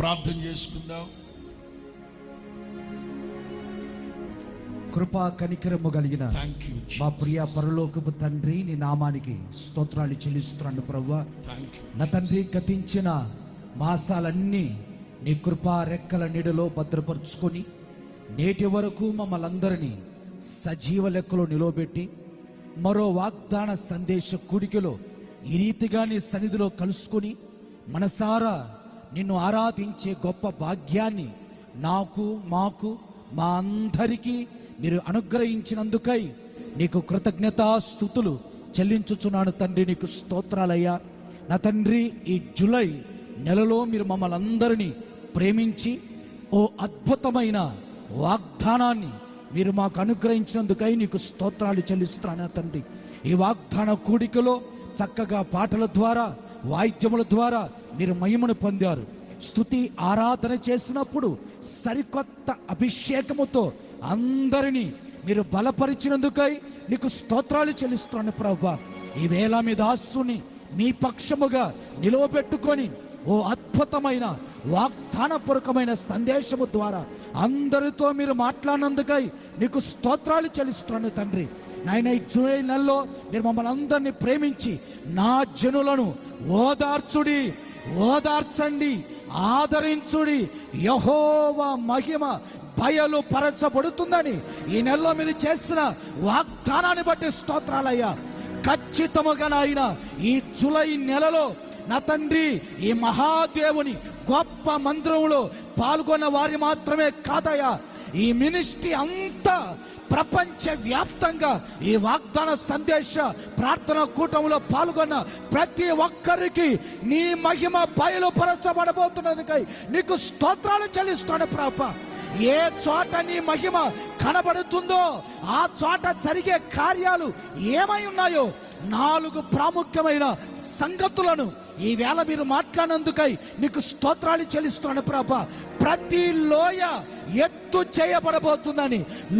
ప్రార్థన చేసుకుందాం. కృపా కనికరము కలిగిన మా ప్రియ పరలోకపు తండ్రి, నీ నామానికి స్తోత్రాలు చెల్లిస్తున్నాను ప్రభువా. నా తండ్రి, గతించిన మాసాలన్నీ నీ కృపా రెక్కల నీడలో భద్రపరుచుకొని నేటి వరకు మమ్మల్ని అందరినీ సజీవ లెక్కలో నిలవబెట్టి మరో వాగ్దాన సందేశ కూడికలో ఈ రీతిగా నీ సన్నిధిలో కలుసుకొని మనసారా నిన్ను ఆరాధించే గొప్ప భాగ్యాన్ని నాకు, మాకు, మా అందరికీ మీరు అనుగ్రహించినందుకై నీకు కృతజ్ఞతాస్తుతులు చెల్లించుచున్నాను తండ్రి. నీకు స్తోత్రాలయ్యా. నా తండ్రి, ఈ జూలై నెలలో మీరు మమ్మల్ని అందరినీ ప్రేమించి ఓ అద్భుతమైన వాగ్దానాన్ని మీరు మాకు అనుగ్రహించినందుకై నీకు స్తోత్రాలు చెల్లిస్తున్నాను తండ్రి. ఈ వాగ్దాన కూడికలో చక్కగా పాటల ద్వారా, వాయిద్యముల ద్వారా మీరు మహిమను పొందారు. స్తుతి ఆరాధన చేసినప్పుడు సరికొత్త అభిషేకముతో అందరినీ మీరు బలపరిచినందుకై నీకు స్తోత్రాలు చెల్లిస్తున్నాను ప్రభువా. ఈ వేళ మీ దాసుని మీ పక్షముగా నిలవబెట్టుకొని ఓ అద్భుతమైన వాగ్దానపూర్వకమైన సందేశము ద్వారా అందరితో మీరు మాట్లాడినందుకై నీకు స్తోత్రాలు చెల్లిస్తున్నాను తండ్రి. నాయన, ఈ జూలై నెలలో మీరు మమ్మల్ని అందరినీ ప్రేమించి నా జనులను ఓదార్చండి, ఆదరించుడి. యెహోవా మహిమ బయలు పరచబడుతుందని ఈ నెలలో మీరు చేసిన వాగ్దానాన్ని బట్టి స్తోత్రాలయ్యా. ఖచ్చితముగా నాయన, ఈ జూలై నెలలో నా తండ్రి, ఈ మహాదేవుని గొప్ప మందిరంలో పాల్గొన్న వారి మాత్రమే కాదయ్యా, ఈ మినిస్ట్రీ అంతా ప్రపంచ వ్యాప్తంగా ఈ వాగ్దాన సందేశ ప్రార్థన కూటంలో పాల్గొన్న ప్రతి ఒక్కరికి నీ మహిమ బయలుపరచబడబోతున్నదికై నీకు స్తోత్రాలు చెల్లిస్తాను ప్రభా. ఏ చోట నీ మహిమ కనబడుతుందో ఆ చోట జరిగే కార్యాలు ఏమై ఉన్నాయో 4 ప్రాముఖ్యమైన సంగతులను ఈ వేళ మీరు మాట్లాడినందుకై నీకు స్తోత్రాలు చెల్లిస్తున్నాను ప్రభా. ప్రతి లోయ ఎత్తు చేయబడబోతుందని,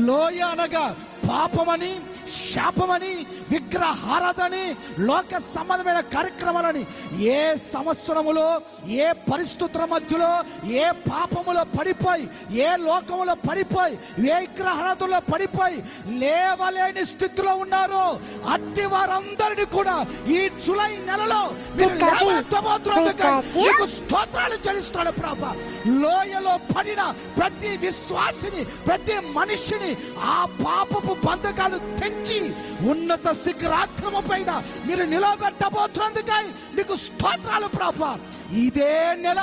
లోయ అనగా పాపమని, శాపమని, విగ్రహారాధని, లోక సంబంధమైన కార్యక్రమాలని ఏ సంవత్సరములో, ఏ పరిస్థితుల మధ్యలో, ఏ పాపములో పడిపోయి, ఏ లోకములో పడిపోయి, ఏ విగ్రహారాధనలో పడిపోయి లేవలేని స్థితిలో ఉన్నారో అట్టి వారందరినీ కూడా ఈ జూలై నెలలో నీకు స్తోత్రాలు చెల్లిస్తున్నాడు ప్రభా. లోయలో పడిన ప్రతి విశ్వాసిని, ప్రతి మనిషిని ఆ పాపపు బంధకాలు తెచ్చి ఉన్నత శిఖరాగ్రమ పైన మీరు నిలబెట్టబోతున్నందుకై నీకు స్తోత్రాలు ప్రభా. ఇదే నెల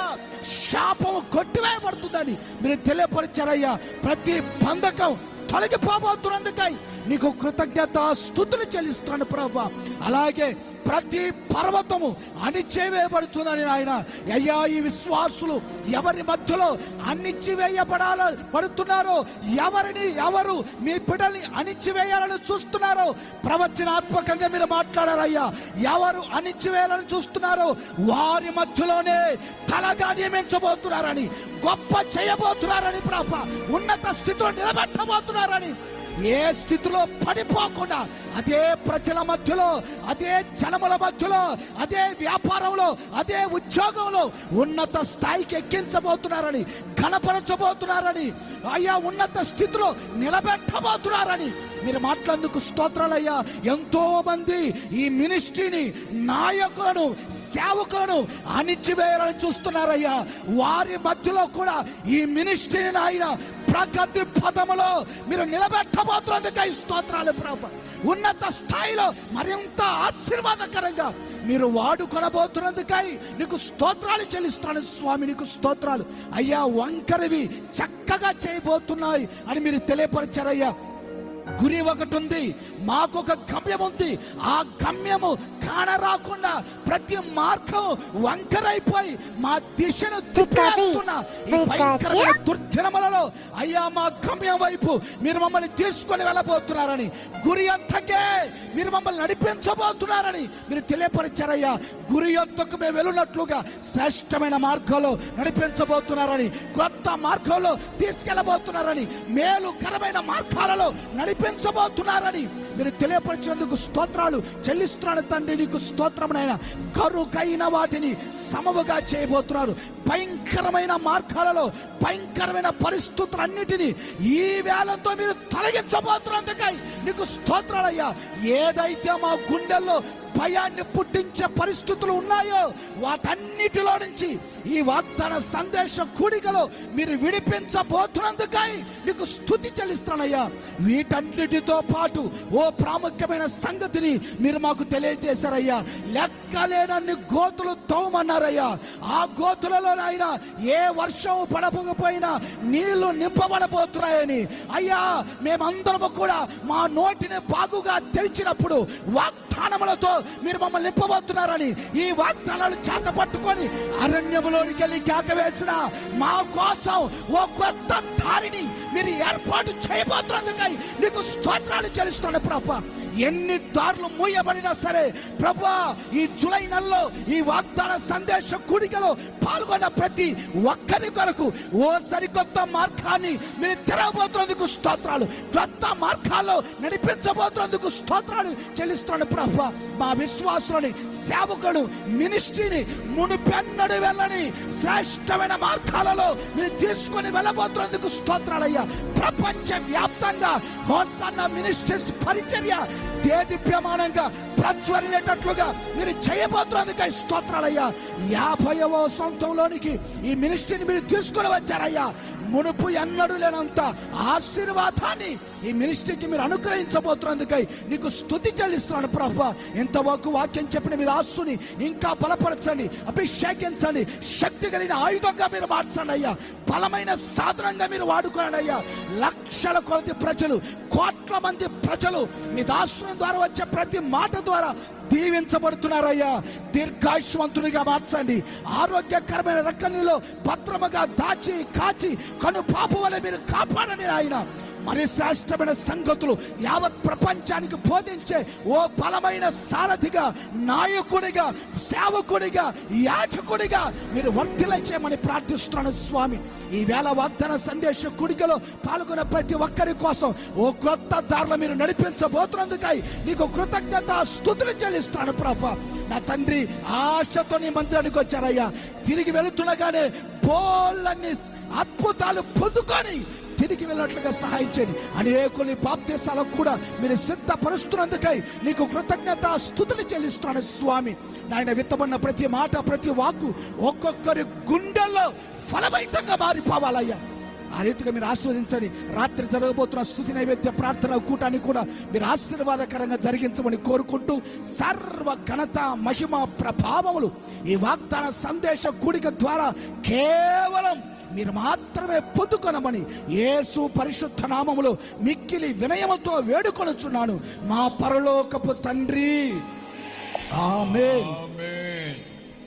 శాపము కొట్టివేయబడుతుందని మీరు తెలియపరిచారయ్యా. ప్రతి బంధకం తొలగిపోబోతున్నందుకై నీకు కృతజ్ఞత స్తుతులు చెల్లిస్తున్నాను ప్రభా. అలాగే ప్రతి పర్వతము అణిచివేయబడుతుందని ఆయన అయ్యా, ఈ విశ్వాసులు ఎవరి మధ్యలో పడుతున్నారో, ఎవరు మీ బిడ్డల్ని అణిచివేయాలని చూస్తున్నారో ప్రవచనాత్మకంగా మీరు మాట్లాడారయ్యా. ఎవరు అణిచివేయాలని చూస్తున్నారో వారి మధ్యలోనే తలగా నియమించబోతున్నారని, గొప్ప చేయబోతున్నారని ప్రభా. ఉన్నత స్థితిలో నిలబెట్టబోతున్నారని, ఏ స్థితిలో పడిపోకుండా అదే ప్రజల మధ్యలో, అదే జనముల మధ్యలో, అదే వ్యాపారంలో, అదే ఉద్యోగంలో ఉన్నత స్థాయికి ఎక్కించబోతున్నారని, ఘనపరచబోతున్నారని, అయ్యా ఉన్నత స్థితిలో నిలబెట్టబోతున్నారని మీరు మాట్లాడేందుకు స్తోత్రాలయ్యా. ఎంతో మంది ఈ మినిస్ట్రీని, నాయకులను, సేవకులను అణిచివేయాలని చూస్తున్నారయ్యా. వారి మధ్యలో కూడా ఈ మినిస్ట్రీని ఆయన ప్రగతి పదములో మీరు నిలబెట్టబోతున్నందుకై స్తోత్రాలు ప్రభు. ఉన్నత స్థాయిలో మరింత ఆశీర్వాదకరంగా మీరు వాడుకొనబోతున్నందుకై నీకు స్తోత్రాలు చెల్లిస్తాను స్వామి. నీకు స్తోత్రాలు అయ్యా. వంకరవి చక్కగా చేయబోతున్నాయి అని మీరు తెలియపరిచారయ్యా. గురి ఒకటి ఉంది, మాకొక గమ్యం ఉంది. ఆ గమ్యము కానరాకుండా ప్రతి మార్గం వంకరైపోయి మా దిశను తిప్పేస్తున్న ఈ భయంకరమైన దుర్దినములలో అయ్యా మా గమ్యం వైపు మీరు మమ్మల్ని తీసుకొని వెళ్ళబోతున్నారని, గురి అంతకే మీరు మమ్మల్ని నడిపించబోతున్నారని మీరు తెలియపరిచారయ్యా. గురి అంతకు మేము వెళ్ళినట్లుగా శ్రేష్టమైన మార్గంలో నడిపించబోతున్నారని, కొత్త మార్గంలో తీసుకెళ్ళబోతున్నారని, మేలుకరమైన మార్గాలలో నడిపించబోతున్నారని మీరు తెలియపరిచినందుకు స్తోత్రాలు చెల్లిస్తున్నాను తండ్రి. నీకు స్తోత్రమునైనా కరుకైన వాటిని సమముగా చేయబోతున్నారు. భయంకరమైన మార్గాలలో భయంకరమైన పరిస్థితులన్నిటినీ ఈ వేళతో మీరు తొలగించబోతున్నందుకై నీకు స్తోత్రాలయ్యా. ఏదైతే మా గుండెల్లో భయాన్ని పుట్టించే పరిస్థితులు ఉన్నాయో వాటన్నిటిలో నుంచి ఈ వాగ్దాన సందేశ కూడికలో మీరు విడిపించబోతున్నందుకై నీకు స్తుతి చెల్లిస్తానయ్యా. వీటన్నిటితో పాటు ఓ ప్రాముఖ్యమైన సంగతిని మీరు మాకు తెలియజేశారయ్యా. లెక్కలేనన్ని గోతులు తవ్వమన్నారయ్యా. ఆ గోతులలో అయినా ఏ వర్షం పడకపోయినా నీళ్లు నింపబడబోతున్నాయని అయ్యా, మేమందరము కూడా మా నోటిని బాగుగా తెరిచినప్పుడు వాగ్దానములతో మీరు మమ్మల్ని నింపబోతున్నారని ఈ వాగ్దానాలు చేత పట్టుకొని అరణ్యములోనికి వెళ్ళి కేకవేసిన మా కోసం ఓ కొత్త దారిని మీరు ఏర్పాటు చేయబోతున్నందుకై నీకు స్తోత్రాలు చెల్లిస్తున్నాను ప్రభా. ఎన్ని దారులు మూయబడినా సరే ప్రభా, ఈ జూలై నెలలో ఈ వాగ్దాన సందేశ కూడికలో పాల్గొన్న ప్రతి ఒక్కరి కొరకు ఓ సరికొత్త మార్గాన్ని మీరు తెరవబోతున్నందుకు స్తోత్రాలు. కొత్త మార్గాల్లో నడిపించబోతున్నందుకు స్తోత్రాలు చెల్లిస్తున్నాను ప్రభా. మా విశ్వాసులని సేవకుడు మినిస్ట్రీని మునుపెన్నడు వెళ్ళని శ్రేష్టమైన మార్గాలలో మీరు తీసుకొని వెళ్ళబోతున్నందుకు స్తోత్రాలయ్యా. ప్రపంచ వ్యాప్తంగా హోసన్నా మినిస్ట్రీస్ పరిచర్య దేదీప్యమానంగా ప్రజ్వరిల్లేటట్లుగా మీరు చేయబోతున్నందుకై స్తోత్రాలయ్యా. 50వ సంవత్సరంలోనికి ఈ మినిస్ట్రీని మీరు తీసుకొని వచ్చారయ్యా. మునుపు ఎన్నడూ లేనంత ఆశీర్వాదాన్ని ఈ మినిస్ట్రీకి మీరు అనుగ్రహించబోతున్నందుకై నీకు స్తుతి చెల్లిస్తున్నాను ప్రభా. ఇంతవరకు వాక్యం చెప్పిన మీ దాసుని ఇంకా బలపరచండి, అభిషేకించండి, శక్తి కలిగిన ఆయుధంగా మీరు మార్చండి అయ్యా. బలమైన సాధనంగా మీరు వాడుకోండి అయ్యా. లక్షల కొలది ప్రజలు, కోట్ల మంది ప్రజలు మీ దాసుని ద్వారా వచ్చే ప్రతి మాట ద్వారా దీవించబడుతున్నారయ్యా. దీర్ఘాయుష్మంతునిగా మార్చండి. ఆరోగ్యకరమైన రకణిలో భద్రముగా దాచి కాచి కను పాపు వలె మీరు కాపాడండి ఆయన. మరి శ్రేష్టమైన సంగతులు యావత్ ప్రపంచానికి బోధించే ఓ బలమైన సారథిగా, నాయకుడిగా, సేవకుడిగా, యాజకుడిగా మీరు వర్తిలచేయమని ప్రార్థిస్తున్నాను స్వామి. ఈ వేళ వాగ్దాన సందేశ కూడికలో పాల్గొన్న ప్రతి ఒక్కరి కోసం ఓ కొత్త దారిలో మీరు నడిపించబోతున్నందుకై నీకు కృతజ్ఞత స్తుతులు చెల్లిస్తాను ప్రభా. నా తండ్రి, ఆశతో నీ మందిరానికి వచ్చారయ్యా. తిరిగి వెళుతుండగానే బోళ్ళన్ని అద్భుతాలు పొందుకొని తిరిగి వెళ్ళినట్లుగా సహాయం చేయండి. అనేకుని బాప్తీసాలకు కూడా మీరు సిద్ధపరుస్తున్నందుకై నీకు కృతజ్ఞత స్తుతులు చెల్లిస్తున్నాను స్వామి. నాయన, విత్తబడిన ప్రతి మాట, ప్రతి వాక్కు ఒక్కొక్కరి గుండెల్లో ఫలభరితంగా మారిపోవాలయ్యా. ఆ రీతిగా మీరు ఆస్వాదించండి. రాత్రి జరగబోతున్న స్తుతి నైవేద్య ప్రార్థన కూటాన్ని కూడా మీరు ఆశీర్వాదకరంగా జరిగించమని కోరుకుంటూ, సర్వ ఘనత, మహిమ, ప్రభావములు ఈ వాగ్దాన సందేశ కూడిక ద్వారా కేవలం మీరు మాత్రమే పొందుకొనమని యేసు పరిశుద్ధ నామములో మిక్కిలి వినయముతో వేడుకొనుచున్నాను మా పరలోకపు తండ్రి. ఆమేన్.